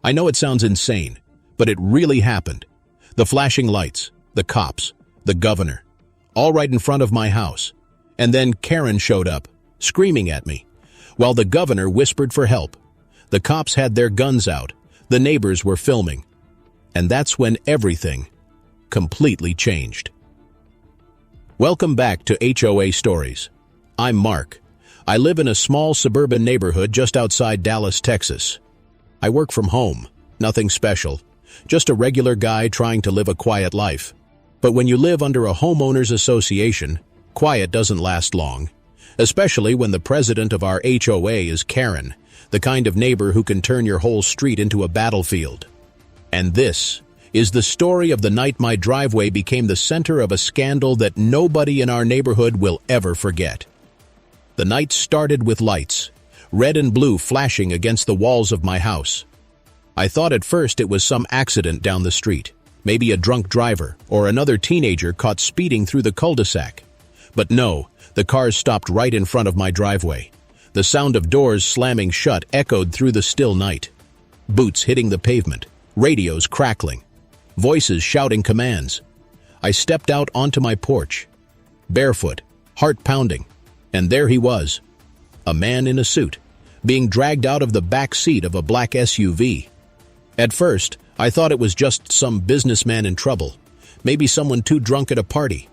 I know it sounds insane, but it really happened. The flashing lights, the cops, the governor, all right in front of my house. And then Karen showed up, screaming at me, while the governor whispered for help. The cops had their guns out. The neighbors were filming. And that's when everything completely changed. Welcome back to HOA Stories. I'm Mark. I live in a small suburban neighborhood just outside Dallas, Texas. I work from home, nothing special, just a regular guy trying to live a quiet life. But when you live under a homeowners association, quiet doesn't last long, especially when the president of our HOA is Karen, the kind of neighbor who can turn your whole street into a battlefield. And this is the story of the night my driveway became the center of a scandal that nobody in our neighborhood will ever forget. The night started with lights, red and blue flashing against the walls of my house. I thought at first it was some accident down the street, maybe a drunk driver or another teenager caught speeding through the cul-de-sac. But no, the cars stopped right in front of my driveway. The sound of doors slamming shut echoed through the still night. Boots hitting the pavement, radios crackling, voices shouting commands. I stepped out onto my porch, barefoot, heart pounding, and there he was, a man in a suit, being dragged out of the back seat of a black SUV. At first, I thought it was just some businessman in trouble, maybe someone too drunk at a party.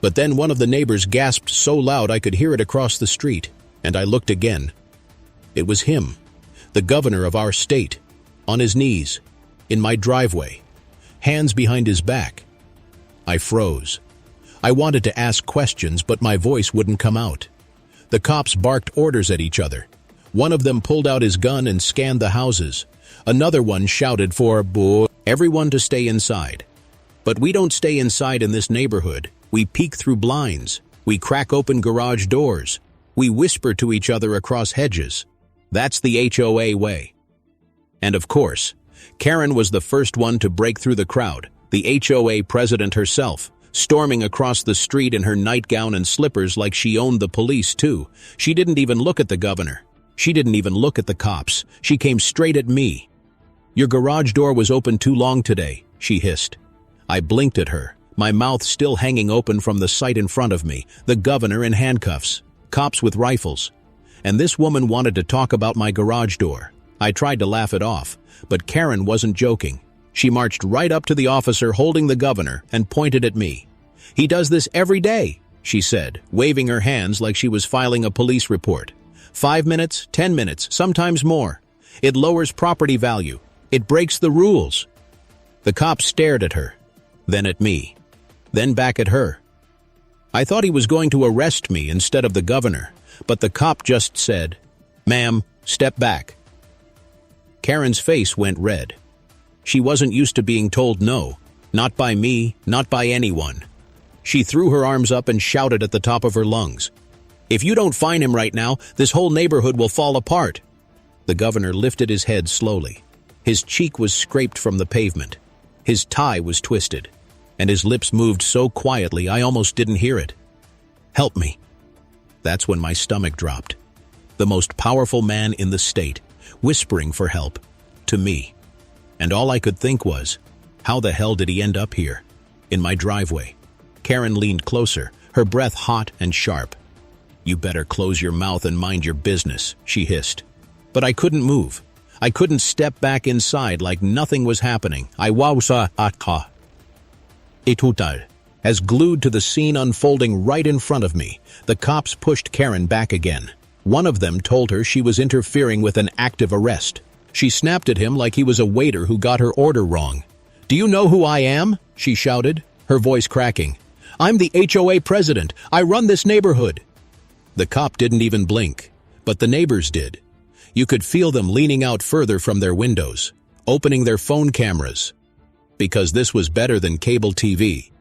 But then one of the neighbors gasped so loud I could hear it across the street, and I looked again. It was him, the governor of our state, on his knees, in my driveway, hands behind his back. I froze. I wanted to ask questions, but my voice wouldn't come out. The cops barked orders at each other. One of them pulled out his gun and scanned the houses. Another one shouted for everyone to stay inside. But we don't stay inside in this neighborhood. We peek through blinds. We crack open garage doors. We whisper to each other across hedges. That's the HOA way. And of course, Karen was the first one to break through the crowd, the HOA president herself, storming across the street in her nightgown and slippers like she owned the police too. She didn't even look at the governor. She didn't even look at the cops. She came straight at me. "Your garage door was open too long today," she hissed. I blinked at her, my mouth still hanging open from the sight in front of me, the governor in handcuffs, cops with rifles. And this woman wanted to talk about my garage door. I tried to laugh it off, but Karen wasn't joking. She marched right up to the officer holding the governor and pointed at me. "He does this every day," she said, waving her hands like she was filing a police report. 5 minutes, 10 minutes, sometimes more. It lowers property value. It breaks the rules." The cop stared at her, then at me, then back at her. I thought he was going to arrest me instead of the governor, but the cop just said, "Ma'am, step back." Karen's face went red. She wasn't used to being told no, not by me, not by anyone. She threw her arms up and shouted at the top of her lungs, "If you don't find him right now, this whole neighborhood will fall apart." The governor lifted his head slowly. His cheek was scraped from the pavement. His tie was twisted, and his lips moved so quietly I almost didn't hear it. "Help me." That's when my stomach dropped. The most powerful man in the state, whispering for help, to me. And all I could think was, how the hell did he end up here, in my driveway? Karen leaned closer, her breath hot and sharp. "You better close your mouth and mind your business," she hissed. But I couldn't move. I couldn't step back inside like nothing was happening. I was as glued to the scene unfolding right in front of me. The cops pushed Karen back again. One of them told her she was interfering with an active arrest. She snapped at him like he was a waiter who got her order wrong. "Do you know who I am?" she shouted, her voice cracking. "I'm the HOA president. I run this neighborhood." The cop didn't even blink, but the neighbors did. You could feel them leaning out further from their windows, opening their phone cameras. Because this was better than cable TV.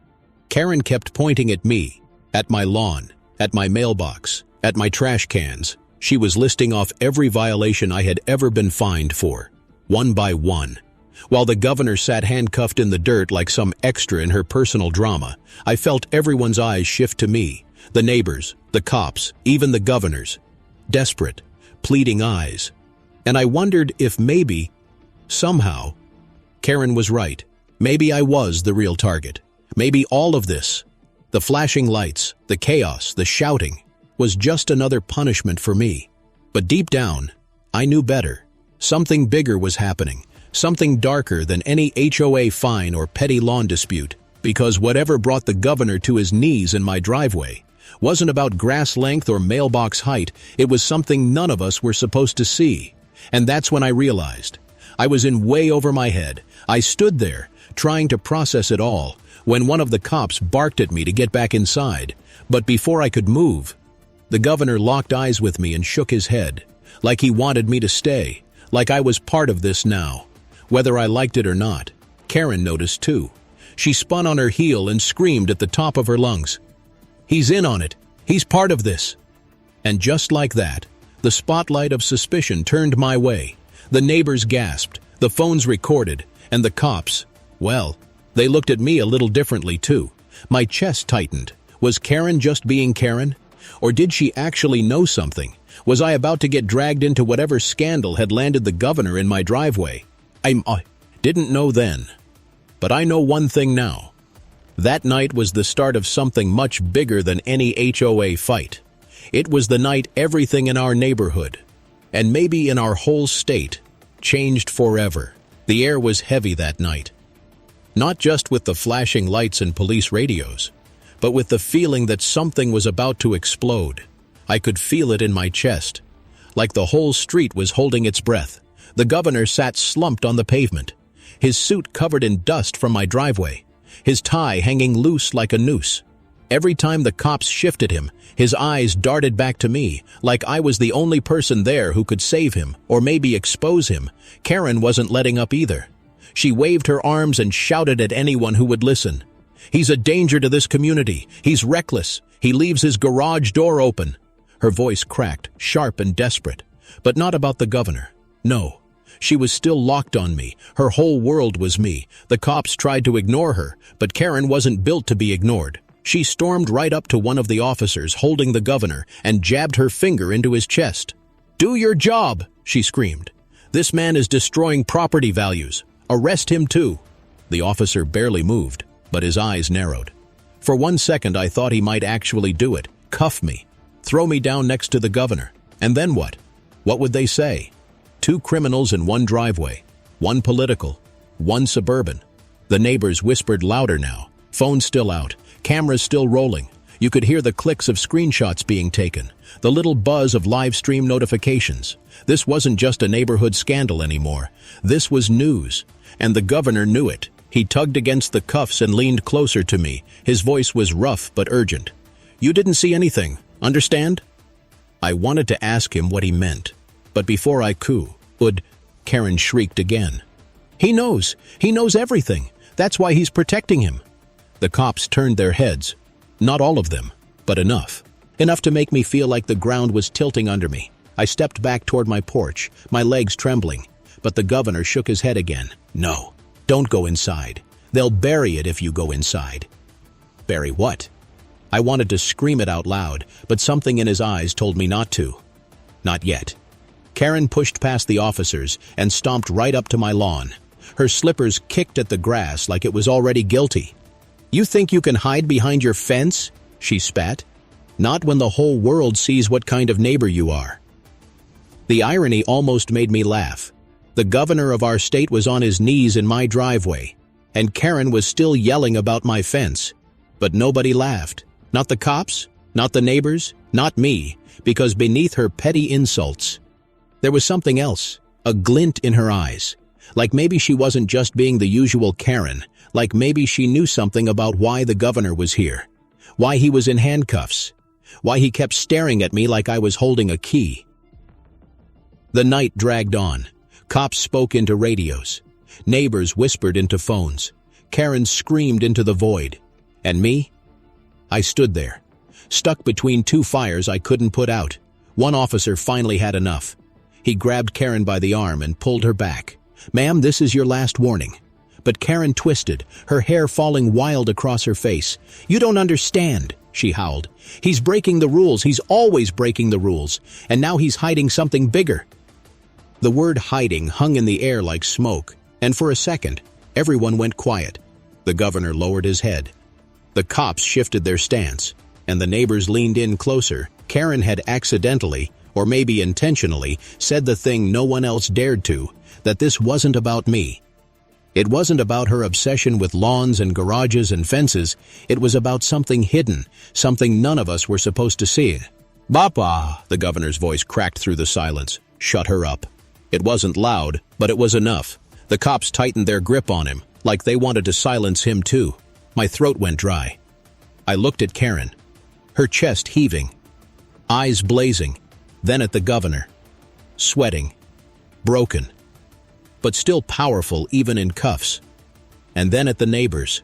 Karen kept pointing at me, at my lawn, at my mailbox, at my trash cans. She was listing off every violation I had ever been fined for, one by one. While the governor sat handcuffed in the dirt like some extra in her personal drama, I felt everyone's eyes shift to me, the neighbors, the cops, even the governors. Desperate, pleading eyes. And I wondered if maybe Somehow, Karen was right. Maybe I was the real target. Maybe all of this, the flashing lights, the chaos, the shouting, was just another punishment for me. But deep down, I knew better. Something bigger was happening, something darker than any HOA fine or petty lawn dispute, because whatever brought the governor to his knees in my driveway wasn't about grass length or mailbox height. It was something none of us were supposed to see. And that's when I realized I was in way over my head. I stood there, trying to process it all, when one of the cops barked at me to get back inside. But before I could move, the governor locked eyes with me and shook his head, like he wanted me to stay, like I was part of this now. Whether I liked it or not, Karen noticed too. She spun on her heel and screamed at the top of her lungs. "He's in on it. He's part of this." And just like that, the spotlight of suspicion turned my way. The neighbors gasped, the phones recorded, and the cops, well, they looked at me a little differently too. My chest tightened. Was Karen just being Karen? Or did she actually know something? Was I about to get dragged into whatever scandal had landed the governor in my driveway? I didn't know then. But I know one thing now. That night was the start of something much bigger than any HOA fight. It was the night everything in our neighborhood, and maybe in our whole state, changed forever. The air was heavy that night. Not just with the flashing lights and police radios, but with the feeling that something was about to explode. I could feel it in my chest, like the whole street was holding its breath. The governor sat slumped on the pavement, his suit covered in dust from my driveway, his tie hanging loose like a noose. Every time the cops shifted him, his eyes darted back to me, like I was the only person there who could save him, or maybe expose him. Karen wasn't letting up either. She waved her arms and shouted at anyone who would listen. "He's a danger to this community. He's reckless. He leaves his garage door open." Her voice cracked, sharp and desperate. But not about the governor. No. She was still locked on me. Her whole world was me. The cops tried to ignore her, but Karen wasn't built to be ignored. She stormed right up to one of the officers holding the governor and jabbed her finger into his chest. "Do your job," she screamed. "This man is destroying property values. Arrest him too." The officer barely moved, but his eyes narrowed. For 1 second I thought he might actually do it, cuff me, throw me down next to the governor. And then what? What would they say? 2 criminals in one driveway, one political, one suburban. The neighbors whispered louder now, phones still out, cameras still rolling. You could hear the clicks of screenshots being taken, the little buzz of live stream notifications. This wasn't just a neighborhood scandal anymore. This was news, and the governor knew it. He tugged against the cuffs and leaned closer to me. His voice was rough but urgent. "You didn't see anything, understand?" I wanted to ask him what he meant, but before I could, Karen shrieked again. He knows everything. That's why he's protecting him." The cops turned their heads. Not all of them, but enough. Enough to make me feel like the ground was tilting under me. I stepped back toward my porch, my legs trembling, but the governor shook his head again. "No, don't go inside. They'll bury it if you go inside." Bury what? I wanted to scream it out loud, but something in his eyes told me not to. Not yet. Karen pushed past the officers and stomped right up to my lawn. Her slippers kicked at the grass like it was already guilty. "You think you can hide behind your fence?" she spat. "Not when the whole world sees what kind of neighbor you are." The irony almost made me laugh. The governor of our state was on his knees in my driveway, and Karen was still yelling about my fence. But nobody laughed. Not the cops, not the neighbors, not me, because beneath her petty insults, there was something else, a glint in her eyes. Like maybe she wasn't just being the usual Karen, like maybe she knew something about why the governor was here, why he was in handcuffs, why he kept staring at me like I was holding a key. The night dragged on. Cops spoke into radios. Neighbors whispered into phones. Karen screamed into the void. And me? I stood there, stuck between 2 fires I couldn't put out. One officer finally had enough. He grabbed Karen by the arm and pulled her back. "Ma'am, this is your last warning." But Karen twisted, her hair falling wild across her face. "You don't understand," she howled. "He's breaking the rules. He's always breaking the rules. And now he's hiding something bigger." The word hiding hung in the air like smoke, and for a second, everyone went quiet. The governor lowered his head. The cops shifted their stance, and the neighbors leaned in closer. Karen had accidentally, or maybe intentionally, said the thing no one else dared to, that this wasn't about me. It wasn't about her obsession with lawns and garages and fences. It was about something hidden, something none of us were supposed to see. "Bapa," the governor's voice cracked through the silence. "Shut her up." It wasn't loud, but it was enough. The cops tightened their grip on him, like they wanted to silence him too. My throat went dry. I looked at Karen, her chest heaving, eyes blazing, then at the governor, sweating, broken, but still powerful even in cuffs, and then at the neighbors,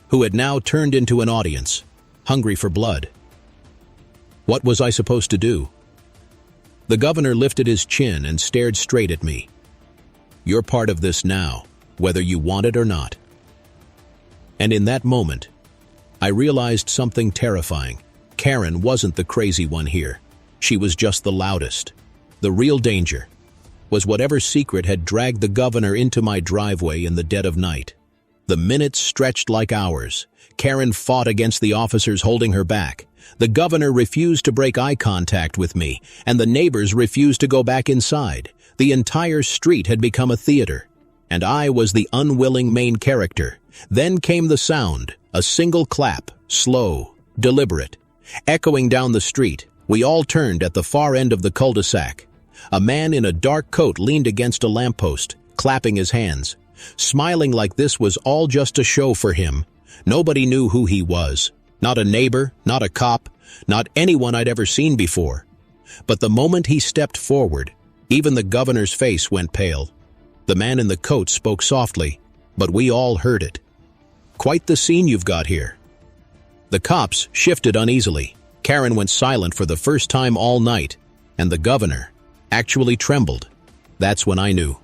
who had now turned into an audience, hungry for blood. What was I supposed to do? The governor lifted his chin and stared straight at me. "You're part of this now, whether you want it or not." And in that moment, I realized something terrifying. Karen wasn't the crazy one here. She was just the loudest. The real danger was whatever secret had dragged the governor into my driveway in the dead of night. The minutes stretched like hours. Karen fought against the officers holding her back. The governor refused to break eye contact with me, and the neighbors refused to go back inside. The entire street had become a theater, and I was the unwilling main character. Then came the sound, a single clap, slow, deliberate. Echoing down the street, we all turned at the far end of the cul-de-sac. A man in a dark coat leaned against a lamppost, clapping his hands, smiling like this was all just a show for him. Nobody knew who he was. Not a neighbor, not a cop, not anyone I'd ever seen before. But the moment he stepped forward, even the governor's face went pale. The man in the coat spoke softly, but we all heard it. "Quite the scene you've got here." The cops shifted uneasily. Karen went silent for the first time all night, and the governor actually trembled. That's when I knew.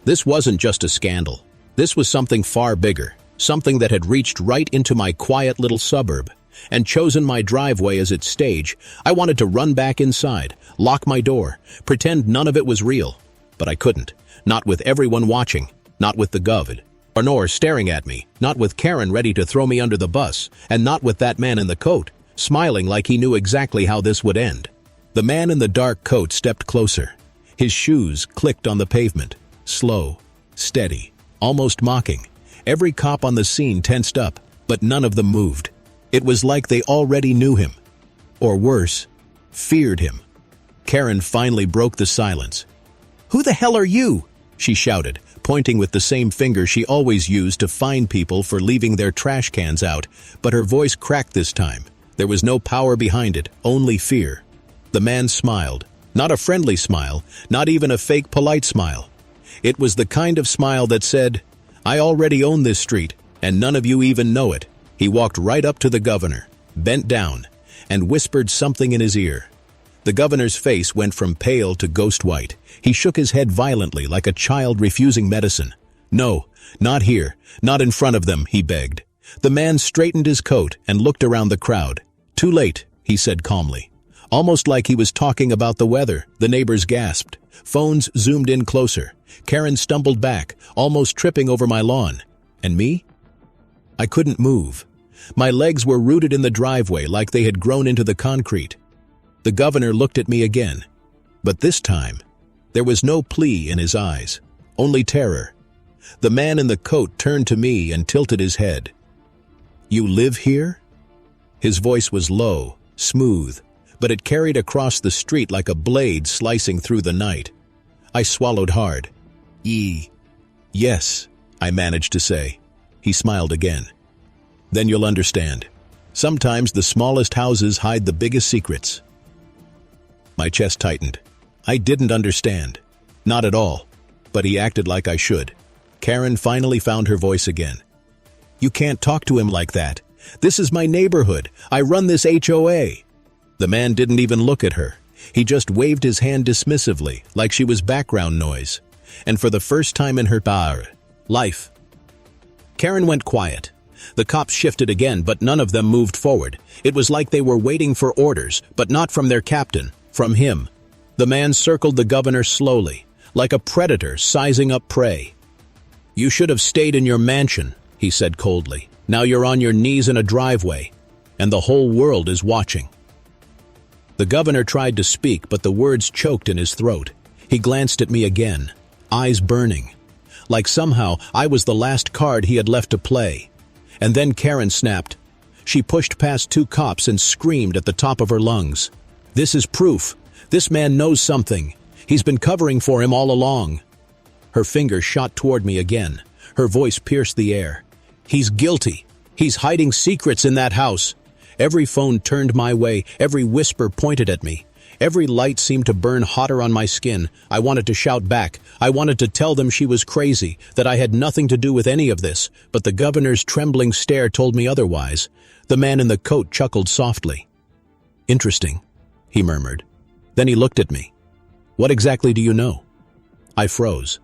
This wasn't just a scandal. This was something far bigger, something that had reached right into my quiet little suburb and chosen my driveway as its stage. I wanted to run back inside, lock my door, pretend none of it was real. But I couldn't. Not with everyone watching, not with the governor staring at me, not with Karen ready to throw me under the bus, and not with that man in the coat, smiling like he knew exactly how this would end. The man in the dark coat stepped closer. His shoes clicked on the pavement, slow, steady, almost mocking. Every cop on the scene tensed up, but none of them moved. It was like they already knew him. Or worse, feared him. Karen finally broke the silence. "Who the hell are you?" she shouted, pointing with the same finger she always used to fine people for leaving their trash cans out, but her voice cracked this time. There was no power behind it, only fear. The man smiled. Not a friendly smile, not even a fake polite smile. It was the kind of smile that said, "I already own this street, and none of you even know it." He walked right up to the governor, bent down, and whispered something in his ear. The governor's face went from pale to ghost white. He shook his head violently like a child refusing medicine. "No, not here, not in front of them," he begged. The man straightened his coat and looked around the crowd. "Too late," he said calmly. Almost like he was talking about the weather, the neighbors gasped. Phones zoomed in closer. Karen stumbled back, almost tripping over my lawn. And me? I couldn't move. My legs were rooted in the driveway like they had grown into the concrete. The governor looked at me again. But this time, there was no plea in his eyes, only terror. The man in the coat turned to me and tilted his head. "You live here?" His voice was low, smooth, but it carried across the street like a blade slicing through the night. I swallowed hard. Yes, I managed to say. He smiled again. "Then you'll understand. Sometimes the smallest houses hide the biggest secrets." My chest tightened. I didn't understand. Not at all. But he acted like I should. Karen finally found her voice again. "You can't talk to him like that. This is my neighborhood. I run this HOA. The man didn't even look at her. He just waved his hand dismissively, like she was background noise. And for the first time in her life, Karen went quiet. The cops shifted again, but none of them moved forward. It was like they were waiting for orders, but not from their captain, from him. The man circled the governor slowly, like a predator sizing up prey. "You should have stayed in your mansion," he said coldly. "Now you're on your knees in a driveway, and the whole world is watching." The governor tried to speak, but the words choked in his throat. He glanced at me again, eyes burning, like somehow I was the last card he had left to play. And then Karen snapped. She pushed past 2 cops and screamed at the top of her lungs. "This is proof. This man knows something. He's been covering for him all along." Her finger shot toward me again. Her voice pierced the air. "He's guilty. He's hiding secrets in that house." Every phone turned my way. Every whisper pointed at me. Every light seemed to burn hotter on my skin. I wanted to shout back. I wanted to tell them she was crazy, that I had nothing to do with any of this, but the governor's trembling stare told me otherwise. The man in the coat chuckled softly. "Interesting," he murmured. Then he looked at me. "What exactly do you know?" I froze.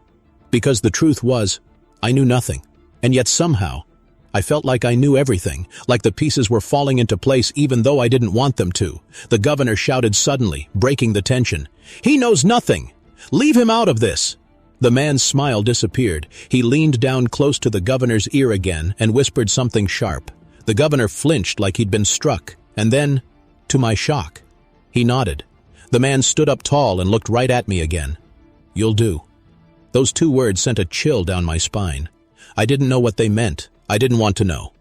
Because the truth was, I knew nothing. And yet somehow, I felt like I knew everything, like the pieces were falling into place even though I didn't want them to. The governor shouted suddenly, breaking the tension. "He knows nothing! Leave him out of this!" The man's smile disappeared. He leaned down close to the governor's ear again and whispered something sharp. The governor flinched like he'd been struck, and then, to my shock, he nodded. The man stood up tall and looked right at me again. "You'll do." Those 2 words sent a chill down my spine. I didn't know what they meant. I didn't want to know.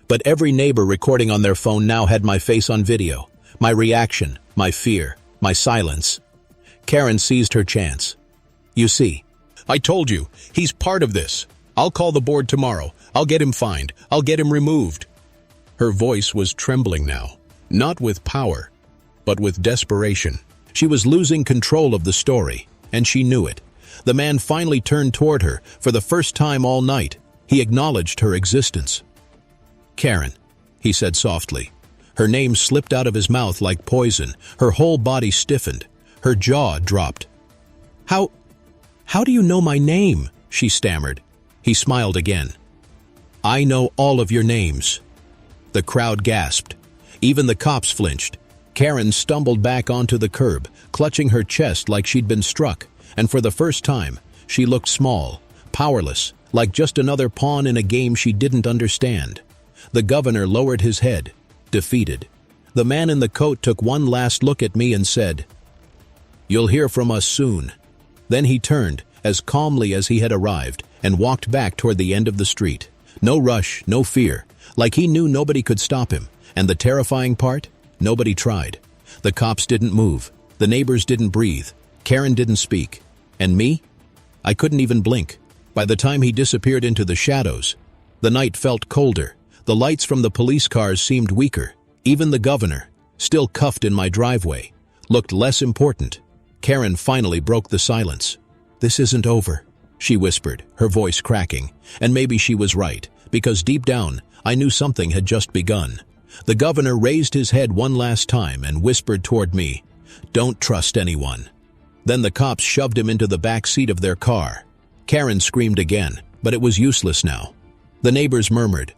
But every neighbor recording on their phone now had my face on video, my reaction, my fear, my silence. Karen seized her chance. "You see, I told you, he's part of this. I'll call the board tomorrow. I'll get him fined. I'll get him removed." Her voice was trembling now, not with power, but with desperation. She was losing control of the story, and she knew it. The man finally turned toward her, for the first time all night. He acknowledged her existence. "Karen," he said softly. Her name slipped out of his mouth like poison. Her whole body stiffened. Her jaw dropped. How do you know my name?" she stammered. He smiled again. "I know all of your names." The crowd gasped. Even the cops flinched. Karen stumbled back onto the curb, clutching her chest like she'd been struck, and for the first time, she looked small, powerless, like just another pawn in a game she didn't understand. The governor lowered his head, defeated. The man in the coat took one last look at me and said, "You'll hear from us soon." Then he turned, as calmly as he had arrived, and walked back toward the end of the street. No rush, no fear, like he knew nobody could stop him. And the terrifying part? Nobody tried. The cops didn't move. The neighbors didn't breathe. Karen didn't speak. And me? I couldn't even blink. By the time he disappeared into the shadows, the night felt colder. The lights from the police cars seemed weaker. Even the governor, still cuffed in my driveway, looked less important. Karen finally broke the silence. "This isn't over," she whispered, her voice cracking. And maybe she was right, because deep down, I knew something had just begun. The governor raised his head one last time and whispered toward me, "Don't trust anyone." Then the cops shoved him into the back seat of their car. Karen screamed again, but it was useless now. The neighbors murmured.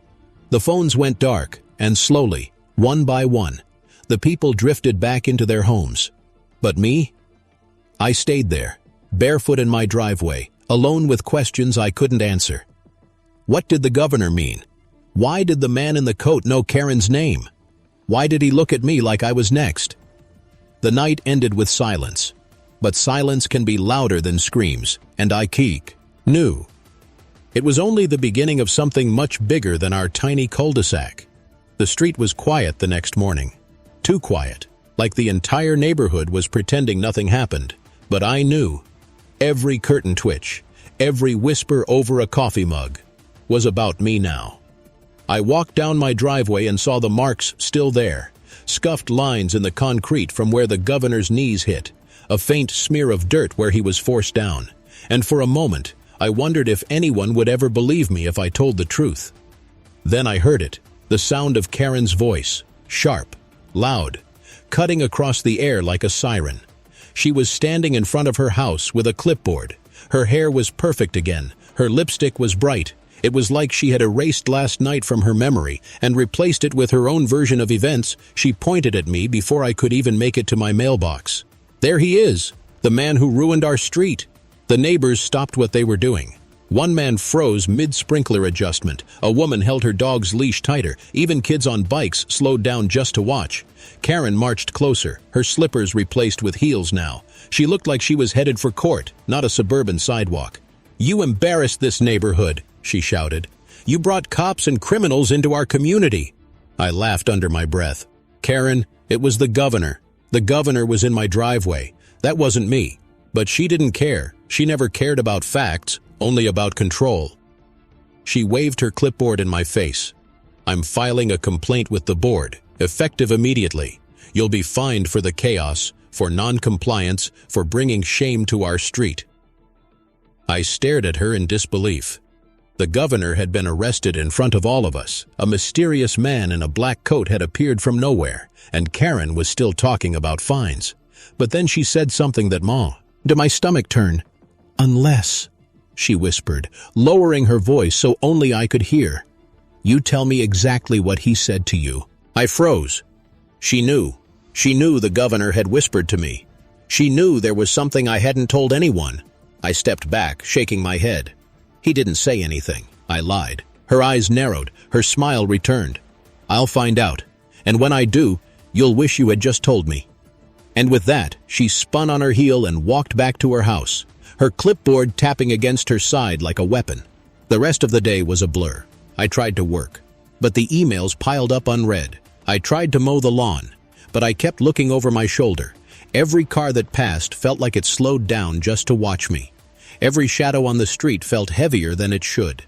The phones went dark, and slowly, one by one, the people drifted back into their homes. But me? I stayed there, barefoot in my driveway, alone with questions I couldn't answer. What did the governor mean? Why did the man in the coat know Karen's name? Why did he look at me like I was next? The night ended with silence. But silence can be louder than screams, and I knew. It was only the beginning of something much bigger than our tiny cul-de-sac. The street was quiet the next morning. Too quiet, like the entire neighborhood was pretending nothing happened. But I knew. Every curtain twitch, every whisper over a coffee mug, was about me now. I walked down my driveway and saw the marks still there, scuffed lines in the concrete from where the governor's knees hit, a faint smear of dirt where he was forced down. And for a moment, I wondered if anyone would ever believe me if I told the truth. Then I heard it, the sound of Karen's voice, sharp, loud, cutting across the air like a siren. She was standing in front of her house with a clipboard. Her hair was perfect again. Her lipstick was bright. It was like she had erased last night from her memory and replaced it with her own version of events. She pointed at me before I could even make it to my mailbox. "There he is, the man who ruined our street." The neighbors stopped what they were doing. One man froze mid-sprinkler adjustment. A woman held her dog's leash tighter. Even kids on bikes slowed down just to watch. Karen marched closer, her slippers replaced with heels now. She looked like she was headed for court, not a suburban sidewalk. "You embarrassed this neighborhood," she shouted. "You brought cops and criminals into our community." I laughed under my breath. "Karen, it was the governor. The governor was in my driveway. That wasn't me." But she didn't care. She never cared about facts, only about control. She waved her clipboard in my face. "I'm filing a complaint with the board, effective immediately. You'll be fined for the chaos, for non-compliance, for bringing shame to our street." I stared at her in disbelief. The governor had been arrested in front of all of us. A mysterious man in a black coat had appeared from nowhere, and Karen was still talking about fines. But then she said something that did my stomach turn. "Unless," she whispered, lowering her voice so only I could hear. "You tell me exactly what he said to you." I froze. She knew. She knew the governor had whispered to me. She knew there was something I hadn't told anyone. I stepped back, shaking my head. "He didn't say anything," I lied. Her eyes narrowed, her smile returned. "I'll find out. And when I do, you'll wish you had just told me." And with that, she spun on her heel and walked back to her house, her clipboard tapping against her side like a weapon. The rest of the day was a blur. I tried to work, but the emails piled up unread. I tried to mow the lawn, but I kept looking over my shoulder. Every car that passed felt like it slowed down just to watch me. Every shadow on the street felt heavier than it should.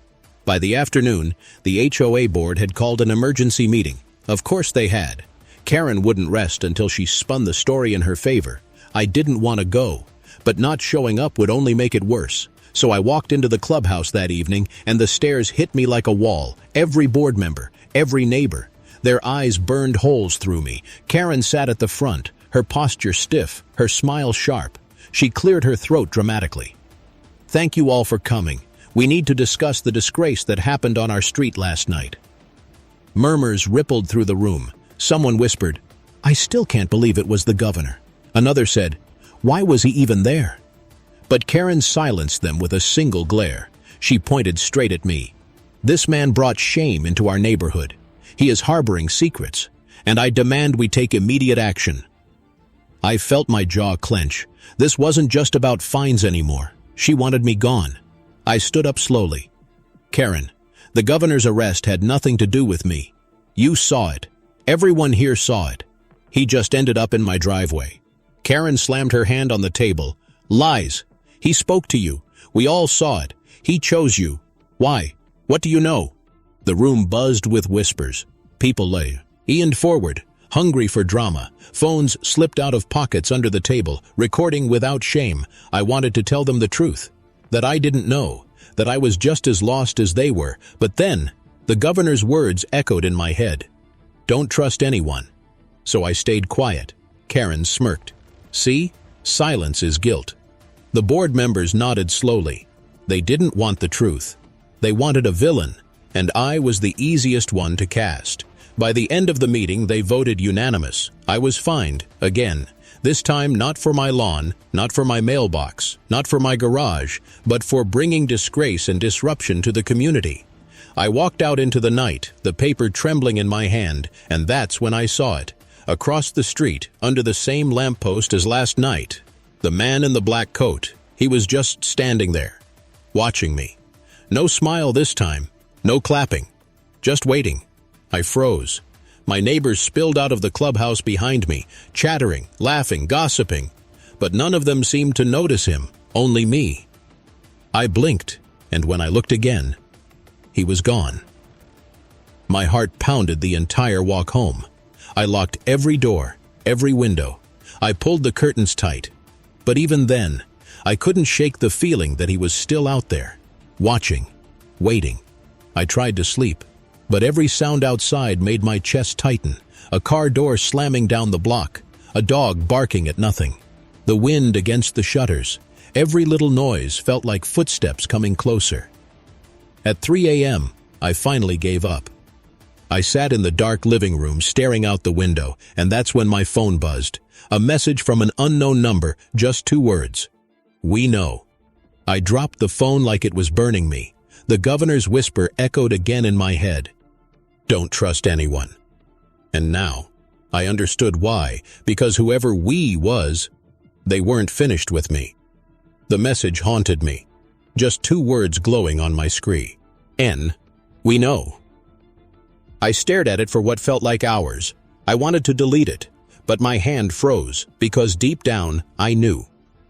By the afternoon, the HOA board had called an emergency meeting. Of course they had. Karen wouldn't rest until she spun the story in her favor. I didn't want to go, but not showing up would only make it worse. So I walked into the clubhouse that evening, and the stares hit me like a wall. Every board member, every neighbor. Their eyes burned holes through me. Karen sat at the front, her posture stiff, her smile sharp. She cleared her throat dramatically. "Thank you all for coming. We need to discuss the disgrace that happened on our street last night." Murmurs rippled through the room. Someone whispered, "I still can't believe it was the governor." Another said, "Why was he even there?" But Karen silenced them with a single glare. She pointed straight at me. "This man brought shame into our neighborhood. He is harboring secrets, and I demand we take immediate action." I felt my jaw clench. This wasn't just about fines anymore. She wanted me gone. I stood up slowly. "Karen, the governor's arrest had nothing to do with me. You saw it. Everyone here saw it. He just ended up in my driveway." Karen slammed her hand on the table. "Lies. He spoke to you. We all saw it. He chose you. Why? What do you know?" The room buzzed with whispers. People leaned forward, hungry for drama. Phones slipped out of pockets under the table, recording without shame. I wanted to tell them the truth, that I didn't know, that I was just as lost as they were. But then, the governor's words echoed in my head. "Don't trust anyone." So I stayed quiet. Karen smirked. "See? Silence is guilt." The board members nodded slowly. They didn't want the truth. They wanted a villain, and I was the easiest one to cast. By the end of the meeting, they voted unanimous. I was fined, again. This time not for my lawn, not for my mailbox, not for my garage, but for bringing disgrace and disruption to the community. I walked out into the night, the paper trembling in my hand, and that's when I saw it. Across the street, under the same lamppost as last night, the man in the black coat. He was just standing there, watching me. No smile this time, no clapping, just waiting. I froze. My neighbors spilled out of the clubhouse behind me, chattering, laughing, gossiping. But none of them seemed to notice him, only me. I blinked, and when I looked again, he was gone. My heart pounded the entire walk home. I locked every door, every window. I pulled the curtains tight. But even then, I couldn't shake the feeling that he was still out there, watching, waiting. I tried to sleep, but every sound outside made my chest tighten. A car door slamming down the block, a dog barking at nothing, the wind against the shutters. Every little noise felt like footsteps coming closer. At 3 a.m., I finally gave up. I sat in the dark living room staring out the window, and that's when my phone buzzed. A message from an unknown number, just 2 words. "We know." I dropped the phone like it was burning me. The governor's whisper echoed again in my head. Don't trust anyone. And now, I understood why, because whoever "we" was, they weren't finished with me. The message haunted me. Just 2 words glowing on my screen. N. We know. I stared at it for what felt like hours. I wanted to delete it, but my hand froze because deep down, I knew.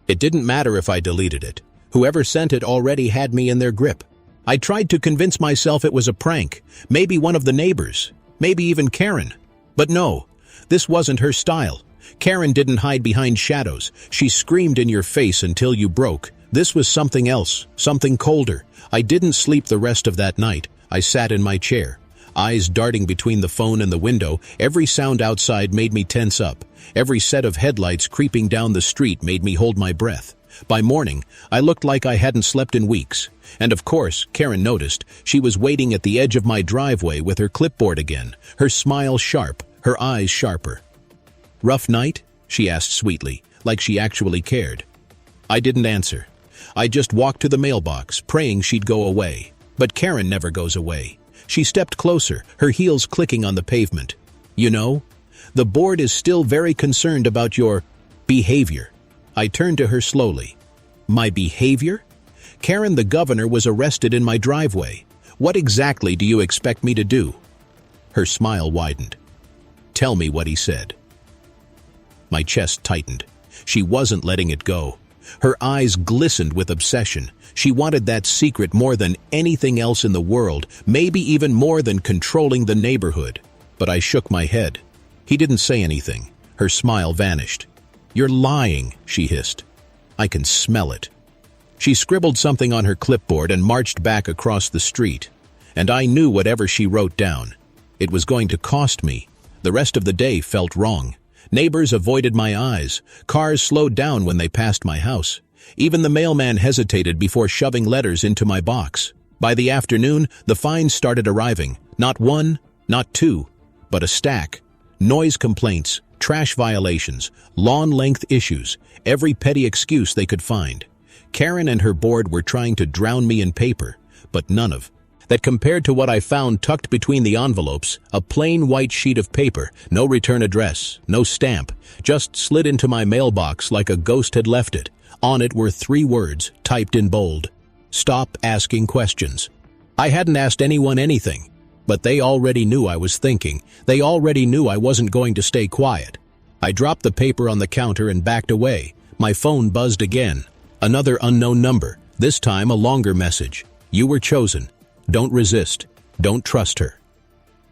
It didn't matter if I deleted it. Whoever sent it already had me in their grip. I tried to convince myself it was a prank, maybe one of the neighbors, maybe even Karen. But no, this wasn't her style. Karen didn't hide behind shadows. She screamed in your face until you broke. This was something else, something colder. I didn't sleep the rest of that night. I sat in my chair, eyes darting between the phone and the window. Every sound outside made me tense up. Every set of headlights creeping down the street made me hold my breath. By morning, I looked like I hadn't slept in weeks. And of course, Karen noticed. She was waiting at the edge of my driveway with her clipboard again, her smile sharp, her eyes sharper. "Rough night?" she asked sweetly, like she actually cared. I didn't answer. I just walked to the mailbox, praying she'd go away. But Karen never goes away. She stepped closer, her heels clicking on the pavement. "You know, the board is still very concerned about your behavior." I turned to her slowly. "My behavior? Karen, the governor was arrested in my driveway. What exactly do you expect me to do?" Her smile widened. "Tell me what he said." My chest tightened. She wasn't letting it go. Her eyes glistened with obsession. She wanted that secret more than anything else in the world, maybe even more than controlling the neighborhood. But I shook my head. He didn't say anything. Her smile vanished. "You're lying," she hissed. "I can smell it." She scribbled something on her clipboard and marched back across the street. And I knew whatever she wrote down, it was going to cost me. The rest of the day felt wrong. Neighbors avoided my eyes. Cars slowed down when they passed my house. Even the mailman hesitated before shoving letters into my box. By the afternoon, the fines started arriving. Not 1, not 2, but a stack. Noise complaints, trash violations, lawn-length issues, every petty excuse they could find. Karen and her board were trying to drown me in paper, but none of that compared to what I found tucked between the envelopes, a plain white sheet of paper, no return address, no stamp, just slid into my mailbox like a ghost had left it. On it were 3 words, typed in bold. "Stop asking questions." I hadn't asked anyone anything, but they already knew I was thinking. They already knew I wasn't going to stay quiet. I dropped the paper on the counter and backed away. My phone buzzed again. Another unknown number, this time a longer message. "You were chosen. Don't resist. Don't trust her."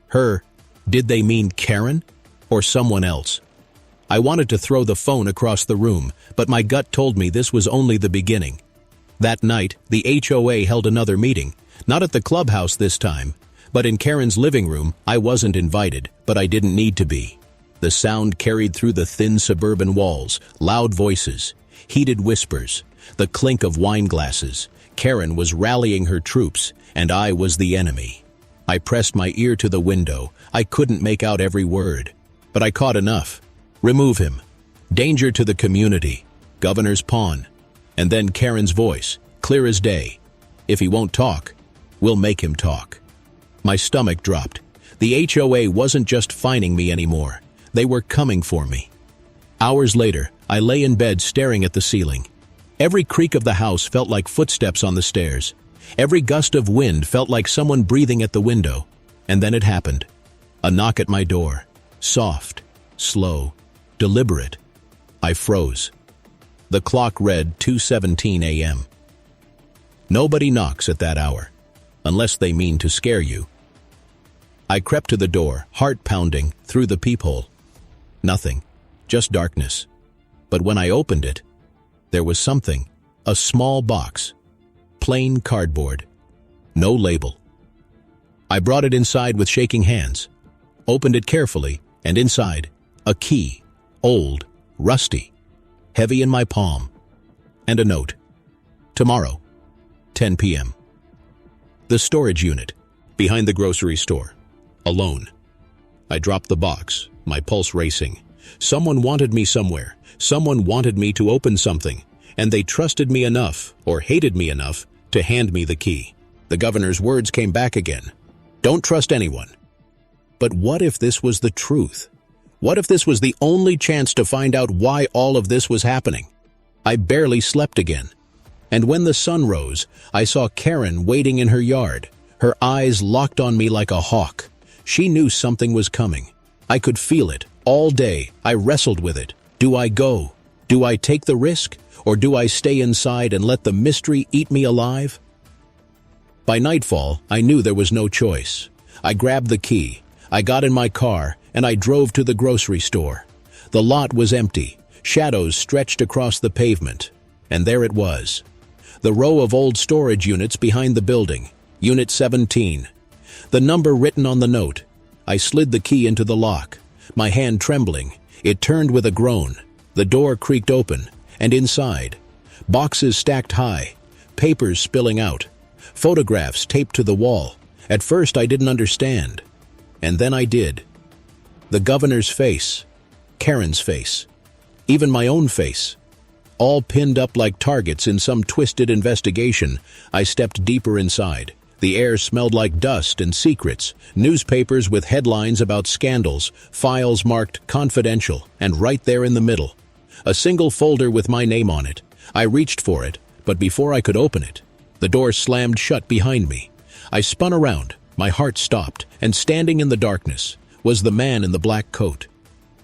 Her? Did they mean Karen? Or someone else? I wanted to throw the phone across the room, but my gut told me this was only the beginning. That night, the HOA held another meeting. Not at the clubhouse this time, but in Karen's living room. I wasn't invited, but I didn't need to be. The sound carried through the thin suburban walls, loud voices, heated whispers, the clink of wine glasses. Karen was rallying her troops, and I was the enemy. I pressed my ear to the window. I couldn't make out every word, but I caught enough. "Remove him. Danger to the community. Governor's pawn." And then Karen's voice, clear as day. "If he won't talk, we'll make him talk." My stomach dropped. The HOA wasn't just fining me anymore. They were coming for me. Hours later, I lay in bed staring at the ceiling. Every creak of the house felt like footsteps on the stairs. Every gust of wind felt like someone breathing at the window. And then it happened. A knock at my door. Soft, slow, deliberate. I froze. The clock read 2:17 a.m. Nobody knocks at that hour, unless they mean to scare you. I crept to the door, heart pounding, through the peephole. Nothing, just darkness. But when I opened it, there was something, a small box, plain cardboard, no label. I brought it inside with shaking hands, opened it carefully, and inside, a key, old, rusty, heavy in my palm, and a note. "Tomorrow, 10 p.m. The storage unit, behind the grocery store, alone." I dropped the box, my pulse racing. Someone wanted me somewhere. Someone wanted me to open something. and they trusted me enough, or hated me enough, to hand me the key. The governor's words came back again. Don't trust anyone. But what if this was the truth? What if this was the only chance to find out why all of this was happening? I barely slept again. And when the sun rose, I saw Karen waiting in her yard, her eyes locked on me like a hawk. She knew something was coming. I could feel it. All day, I wrestled with it. Do I go? Do I take the risk? Or do I stay inside and let the mystery eat me alive? By nightfall, I knew there was no choice. I grabbed the key. I got in my car, and I drove to the grocery store. The lot was empty. Shadows stretched across the pavement. And there it was. The row of old storage units behind the building. Unit 17. The number written on the note. I slid the key into the lock. My hand trembling. It turned with a groan. The door creaked open. And inside, boxes stacked high. Papers spilling out. Photographs taped to the wall. At first I didn't understand. And then I did. The governor's face. Karen's face. Even my own face. All pinned up like targets in some twisted investigation. I stepped deeper inside. The air smelled like dust and secrets, newspapers with headlines about scandals, files marked confidential, and right there in the middle, a single folder with my name on it. I reached for it, but before I could open it, the door slammed shut behind me. I spun around, my heart stopped, and standing in the darkness was the man in the black coat.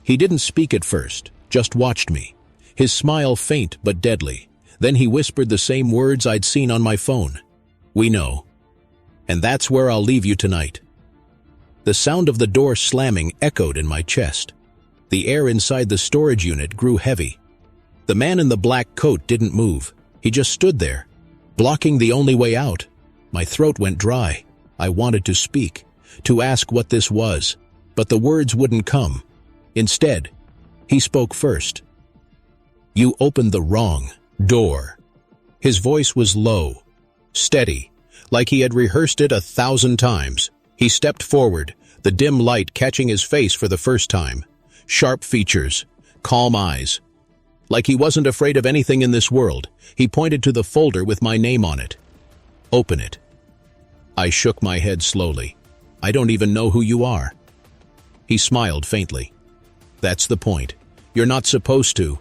He didn't speak at first, just watched me. His smile faint but deadly. Then he whispered the same words I'd seen on my phone. We know. And that's where I'll leave you tonight. The sound of the door slamming echoed in my chest. The air inside the storage unit grew heavy. The man in the black coat didn't move. He just stood there, blocking the only way out. My throat went dry. I wanted to speak, to ask what this was, but the words wouldn't come. Instead, he spoke first. You opened the wrong door. His voice was low, steady, like he had rehearsed it 1,000 times. He stepped forward, the dim light catching his face for the first time. Sharp features, calm eyes. Like he wasn't afraid of anything in this world, he pointed to the folder with my name on it. Open it. I shook my head slowly. I don't even know who you are. He smiled faintly. That's the point. You're not supposed to.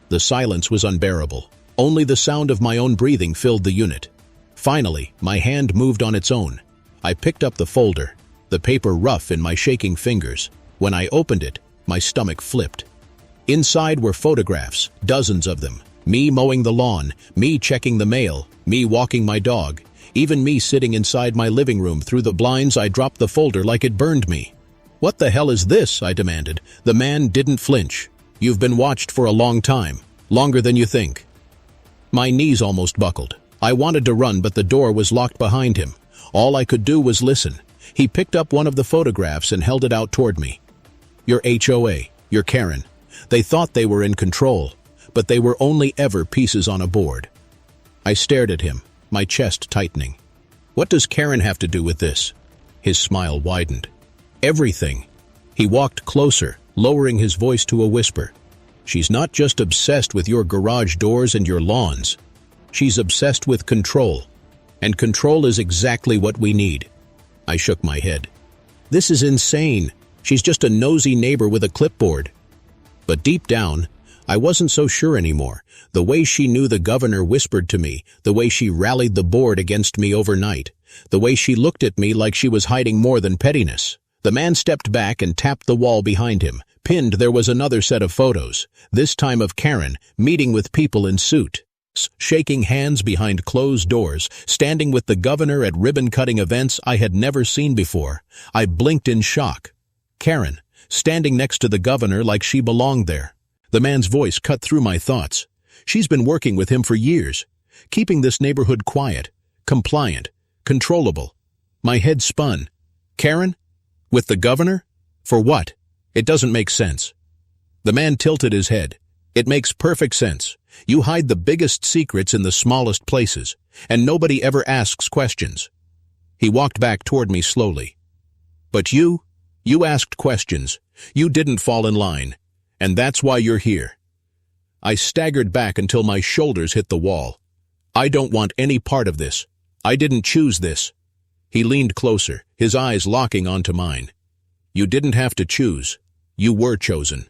The silence was unbearable. Only the sound of my own breathing filled the unit. Finally, my hand moved on its own. I picked up the folder, the paper rough in my shaking fingers. When I opened it, my stomach flipped. Inside were photographs, dozens of them. Me mowing the lawn, me checking the mail, me walking my dog, even me sitting inside my living room. Through the blinds, I dropped the folder like it burned me. What the hell is this? I demanded. The man didn't flinch. You've been watched for a long time, longer than you think. My knees almost buckled. I wanted to run, but the door was locked behind him. All I could do was listen. He picked up one of the photographs and held it out toward me. You're HOA, you're Karen. They thought they were in control, but they were only ever pieces on a board. I stared at him, my chest tightening. What does Karen have to do with this? His smile widened. Everything. He walked closer, lowering his voice to a whisper. She's not just obsessed with your garage doors and your lawns. She's obsessed with control. And control is exactly what we need. I shook my head. This is insane. She's just a nosy neighbor with a clipboard. But deep down, I wasn't so sure anymore. The way she knew the governor whispered to me, the way she rallied the board against me overnight, the way she looked at me like she was hiding more than pettiness. The man stepped back and tapped the wall behind him. Pinned there was another set of photos, this time of Karen, meeting with people in suits, shaking hands behind closed doors, standing with the governor at ribbon-cutting events I had never seen before. I blinked in shock. Karen, standing next to the governor like she belonged there. The man's voice cut through my thoughts. She's been working with him for years, keeping this neighborhood quiet, compliant, controllable. My head spun. Karen? With the governor? For what? It doesn't make sense. The man tilted his head. It makes perfect sense. You hide the biggest secrets in the smallest places, and nobody ever asks questions. He walked back toward me slowly. But you asked questions. You didn't fall in line. And that's why you're here. I staggered back until my shoulders hit the wall. "I don't want any part of this. I didn't choose this." He leaned closer, his eyes locking onto mine. "You didn't have to choose. You were chosen."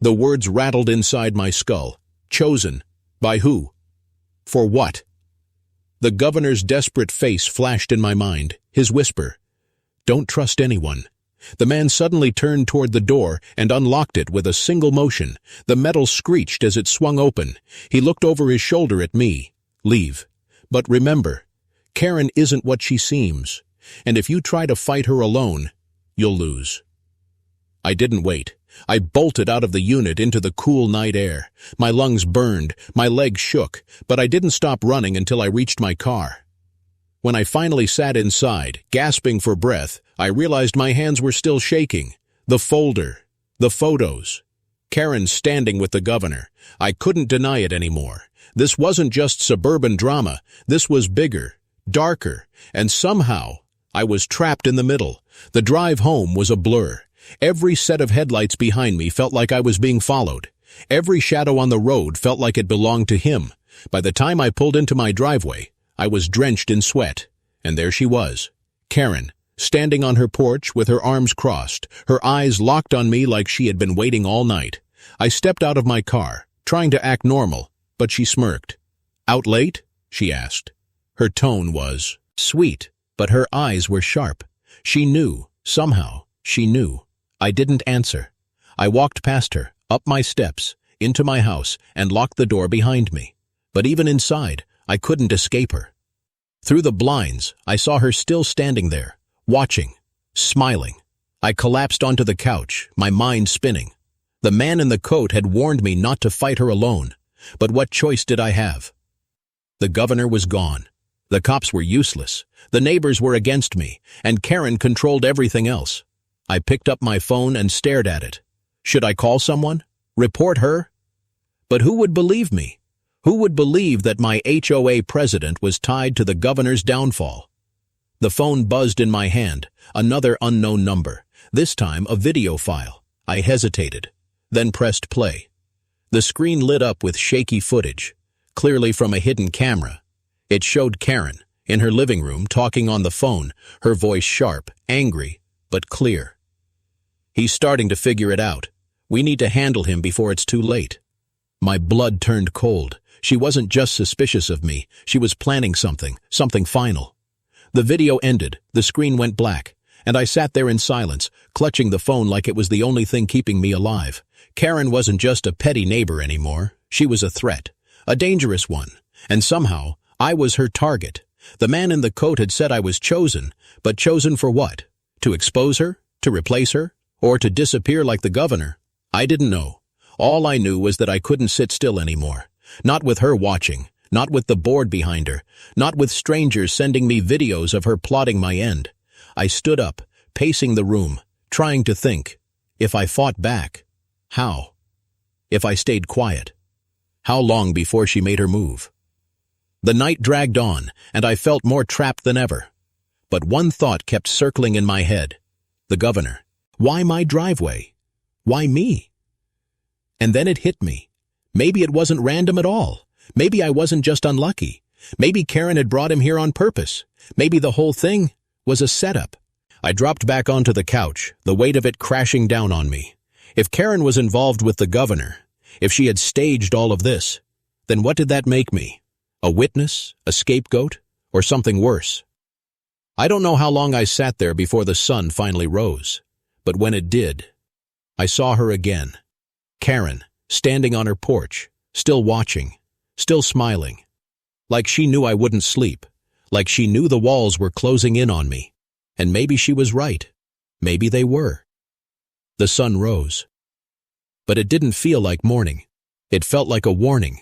The words rattled inside my skull. Chosen? By who? For what? The governor's desperate face flashed in my mind, his whisper, "Don't trust anyone." The man suddenly turned toward the door and unlocked it with a single motion. The metal screeched as it swung open. He looked over his shoulder at me. "Leave. But remember, Karen isn't what she seems, and if you try to fight her alone, you'll lose." I didn't wait. I bolted out of the unit into the cool night air. My lungs burned, my legs shook, but I didn't stop running until I reached my car. When I finally sat inside, gasping for breath, I realized my hands were still shaking. The folder, the photos, Karen standing with the governor. I couldn't deny it anymore. This wasn't just suburban drama. This was bigger, darker, and somehow I was trapped in the middle. The drive home was a blur. Every set of headlights behind me felt like I was being followed. Every shadow on the road felt like it belonged to him. By the time I pulled into my driveway, I was drenched in sweat. And there she was, Karen, standing on her porch with her arms crossed, her eyes locked on me like she had been waiting all night. I stepped out of my car, trying to act normal, but she smirked. "Out late?" she asked. Her tone was sweet, but her eyes were sharp. She knew, somehow, she knew. I didn't answer. I walked past her, up my steps, into my house, and locked the door behind me. But even inside, I couldn't escape her. Through the blinds, I saw her still standing there, watching, smiling. I collapsed onto the couch, my mind spinning. The man in the coat had warned me not to fight her alone, but what choice did I have? The governor was gone. The cops were useless. The neighbors were against me, and Karen controlled everything else. I picked up my phone and stared at it. Should I call someone? Report her? But who would believe me? Who would believe that my HOA president was tied to the governor's downfall? The phone buzzed in my hand, another unknown number, this time a video file. I hesitated, then pressed play. The screen lit up with shaky footage, clearly from a hidden camera. It showed Karen, in her living room, talking on the phone, her voice sharp, angry, but clear. "He's starting to figure it out. We need to handle him before it's too late." My blood turned cold. She wasn't just suspicious of me. She was planning something final. The video ended, the screen went black, and I sat there in silence, clutching the phone like it was the only thing keeping me alive. Karen wasn't just a petty neighbor anymore. She was a threat, a dangerous one, and somehow I was her target. The man in the coat had said I was chosen, but chosen for what? To expose her? To replace her? Or to disappear like the governor? I didn't know. All I knew was that I couldn't sit still anymore. Not with her watching, not with the board behind her, not with strangers sending me videos of her plotting my end. I stood up, pacing the room, trying to think. If I fought back, how? If I stayed quiet, how long before she made her move? The night dragged on, and I felt more trapped than ever. But one thought kept circling in my head. The governor. Why my driveway? Why me? And then it hit me. Maybe it wasn't random at all. Maybe I wasn't just unlucky. Maybe Karen had brought him here on purpose. Maybe the whole thing was a setup. I dropped back onto the couch, the weight of it crashing down on me. If Karen was involved with the governor, if she had staged all of this, then what did that make me? A witness? A scapegoat? Or something worse? I don't know how long I sat there before the sun finally rose. But when it did, I saw her again. Karen, standing on her porch, still watching, still smiling. Like she knew I wouldn't sleep. Like she knew the walls were closing in on me. And maybe she was right. Maybe they were. The sun rose. But it didn't feel like morning. It felt like a warning.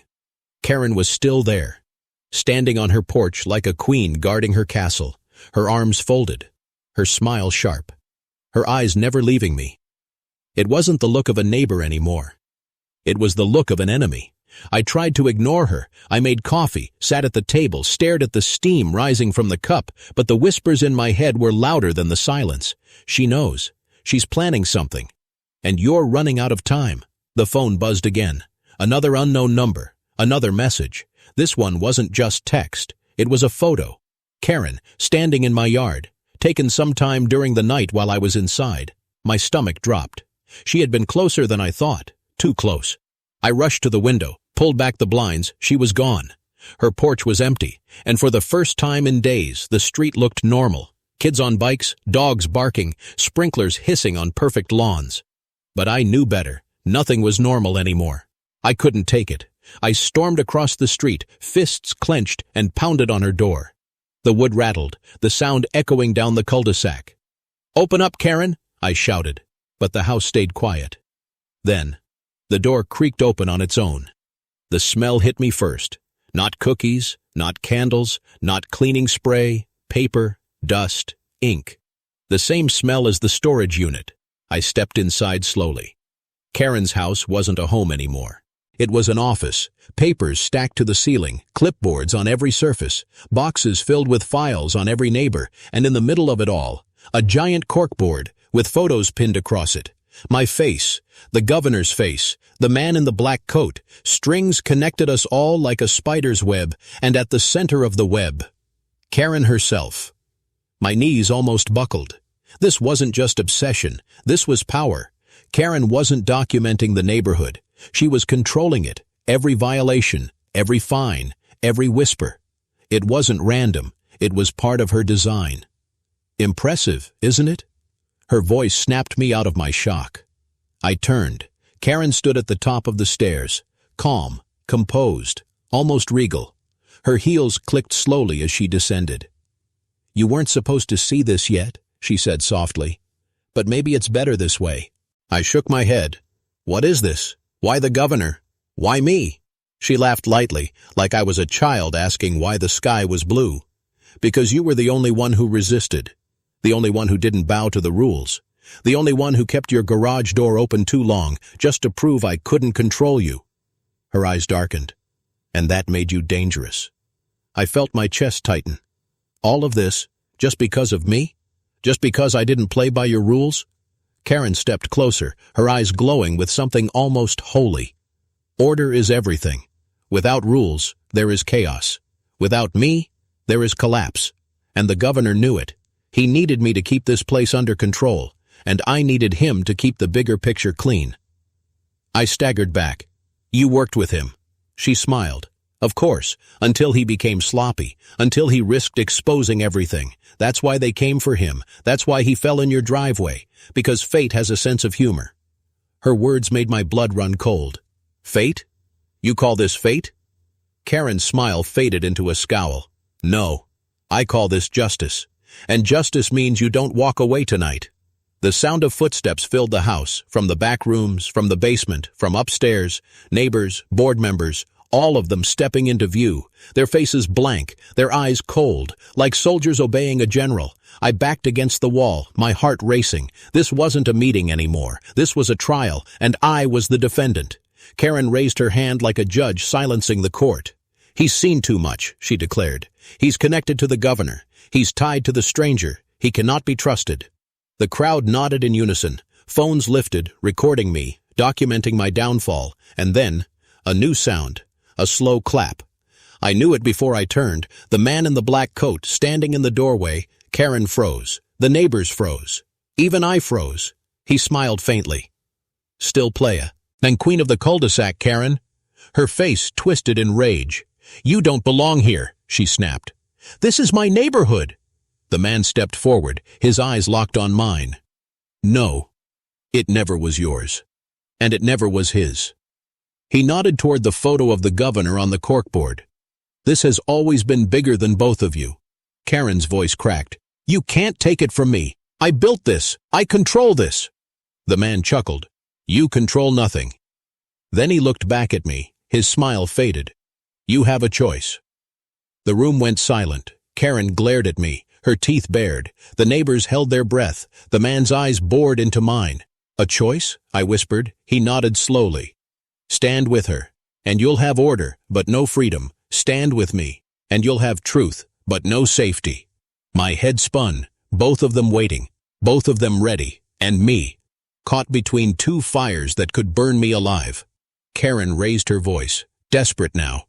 Karen was still there, standing on her porch like a queen guarding her castle, her arms folded, her smile sharp, her eyes never leaving me. It wasn't the look of a neighbor anymore. It was the look of an enemy. I tried to ignore her. I made coffee, sat at the table, stared at the steam rising from the cup, but the whispers in my head were louder than the silence. She knows. She's planning something. And you're running out of time. The phone buzzed again. Another unknown number. Another message. This one wasn't just text. It was a photo. Karen, standing in my yard, taken sometime during the night while I was inside. My stomach dropped. She had been closer than I thought. Too close. I rushed to the window, pulled back the blinds. She was gone. Her porch was empty, and for the first time in days, the street looked normal. Kids on bikes, dogs barking, sprinklers hissing on perfect lawns. But I knew better. Nothing was normal anymore. I couldn't take it. I stormed across the street, fists clenched, and pounded on her door. The wood rattled, the sound echoing down the cul-de-sac. "Open up, Karen!" I shouted, but the house stayed quiet. Then, the door creaked open on its own. The smell hit me first. Not cookies, not candles, not cleaning spray, paper, dust, ink. The same smell as the storage unit. I stepped inside slowly. Karen's house wasn't a home anymore. It was an office, papers stacked to the ceiling, clipboards on every surface, boxes filled with files on every neighbor, and in the middle of it all, a giant corkboard with photos pinned across it. My face, the governor's face, the man in the black coat, strings connected us all like a spider's web, and at the center of the web, Karen herself. My knees almost buckled. This wasn't just obsession, this was power. Karen wasn't documenting the neighborhood. She was controlling it, every violation, every fine, every whisper. It wasn't random, it was part of her design. Impressive, isn't it? Her voice snapped me out of my shock. I turned. Karen stood at the top of the stairs, calm, composed, almost regal. Her heels clicked slowly as she descended. "You weren't supposed to see this yet," she said softly. "But maybe it's better this way." I shook my head. "What is this? Why the governor? Why me?" She laughed lightly, like I was a child asking why the sky was blue. "Because you were the only one who resisted. The only one who didn't bow to the rules. The only one who kept your garage door open too long, just to prove I couldn't control you." Her eyes darkened. "And that made you dangerous." I felt my chest tighten. "All of this, just because of me? Just because I didn't play by your rules?" Karen stepped closer, her eyes glowing with something almost holy. "Order is everything. Without rules, there is chaos. Without me, there is collapse. And the governor knew it. He needed me to keep this place under control, and I needed him to keep the bigger picture clean." I staggered back. "You worked with him." She smiled. "Of course, until he became sloppy, until he risked exposing everything. That's why they came for him. That's why he fell in your driveway, because fate has a sense of humor." Her words made my blood run cold. "Fate? You call this fate?" Karen's smile faded into a scowl. "No, I call this justice. And justice means you don't walk away tonight." The sound of footsteps filled the house, from the back rooms, from the basement, from upstairs, neighbors, board members, all of them stepping into view, their faces blank, their eyes cold, like soldiers obeying a general. I backed against the wall, my heart racing. This wasn't a meeting anymore. This was a trial, and I was the defendant. Karen raised her hand like a judge silencing the court. "He's seen too much," she declared. "He's connected to the governor. He's tied to the stranger. He cannot be trusted." The crowd nodded in unison. Phones lifted, recording me, documenting my downfall, and then, a new sound. A slow clap. I knew it before I turned. The man in the black coat, standing in the doorway. Karen froze. The neighbors froze. Even I froze. He smiled faintly. "Still playa. And queen of the cul-de-sac, Karen." Her face twisted in rage. "You don't belong here," she snapped. "This is my neighborhood." The man stepped forward, his eyes locked on mine. "No, it never was yours. And it never was his." He nodded toward the photo of the governor on the corkboard. "This has always been bigger than both of you." Karen's voice cracked. "You can't take it from me. I built this. I control this." The man chuckled. "You control nothing." Then he looked back at me. His smile faded. "You have a choice." The room went silent. Karen glared at me, her teeth bared. The neighbors held their breath. The man's eyes bored into mine. "A choice?" I whispered. He nodded slowly. "Stand with her, and you'll have order, but no freedom. Stand with me, and you'll have truth, but no safety." My head spun, both of them waiting, both of them ready, and me, caught between two fires that could burn me alive. Karen raised her voice, desperate now.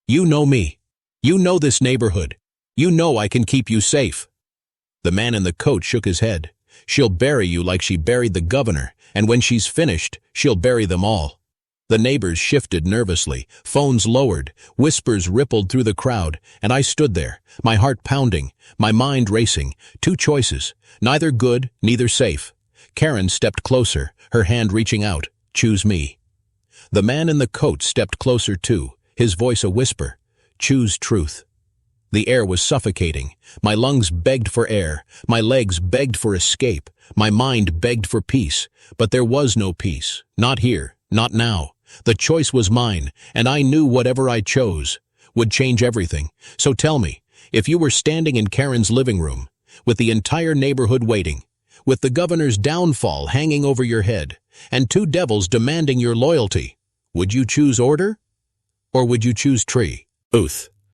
You know me. You know this neighborhood. You know I can keep you safe. The man in the coat shook his head. She'll bury you like she buried the governor, and when she's finished, she'll bury them all. The neighbors shifted nervously, phones lowered, whispers rippled through the crowd, and I stood there, my heart pounding, my mind racing, two choices, neither good, neither safe. Karen stepped closer, her hand reaching out. Choose me. The man in the coat stepped closer too, his voice a whisper. Choose truth. The air was suffocating. My lungs begged for air, my legs begged for escape, my mind begged for peace. But there was no peace, not here, not now. The choice was mine, and I knew whatever I chose would change everything. So tell me, if you were standing in Karen's living room, with the entire neighborhood waiting, with the governor's downfall hanging over your head, and two devils demanding your loyalty, would you choose order? Or would you choose truth?